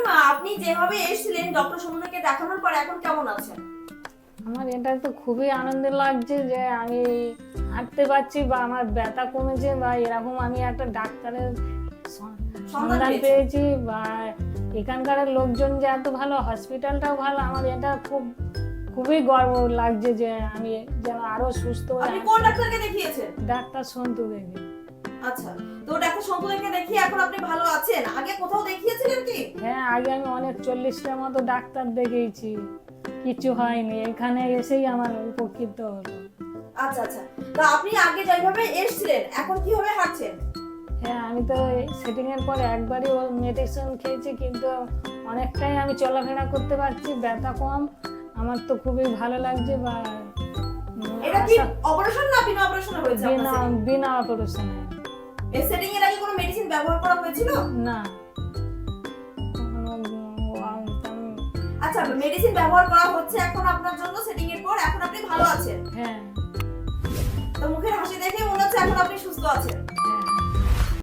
কাকিমা, আপনি যেভাবে এসেছিলেন ডক্টর সোমনাকে দেখানোর পর এখন কেমন আছেন? আমার এটা তো খুবই আনন্দ লাগছে যে আমি হাঁটতে পারছি বা আমার ব্যথা কমেছে বা এরকম আমি একটা ডাক্তারের সন্ধান পেয়েছি বা এখানকার লোকজন যে এত ভালো, হসপিটালটাও ভালো, আমার এটা খুবই গর্ব লাগছে যে আমি যেন আরো সুস্থ হয়ে। আপনি কোন ডাক্তারকে দেখিয়েছেন? ডাক্তার সন্তু দেবী। আচ্ছা, তো ডাক্তার সন্তুকে দেখিয়ে এখন আপনি ভালো আছেন? আগে কোথাও দেখিয়েছিলেন কি? হ্যাঁ, আগে আমি অনেক 40টার মতো ডাক্তার দেখিয়েছি, কিছু হয়নি, এখানে এসেই আমার উপকৃত হলো। আচ্ছা আচ্ছা, তো আপনি আগে যেভাবে এসেছিলেন এখন কিভাবে হাঁটছেন? হ্যাঁ, আমি তো সেটিং এর পরে একবারই ও মেডিসিন খেয়েছি, কিন্তু অনেকটাই আমি চলাফেরা করতে পারছি, ব্যথা কম, আমার তো খুবই ভালো লাগছে। বা এটা কি অপারেশন না বিনা অপারেশনে হয়েছে বিনা আপনার? বিনা অপারেশনে। এই সেটিং এর আগে কোনো মেডিসিন ব্যবহার করা হয়েছিল? না। আচ্ছা, মেডিসিন ব্যবহার করা হচ্ছে এখন আপনার জন্য সেটিং এর পর, এখন আপনি ভালো আছেন। হ্যাঁ। তো মুখের হাসি দেখে মনে হচ্ছে এখন আপনি সুস্থ আছেন।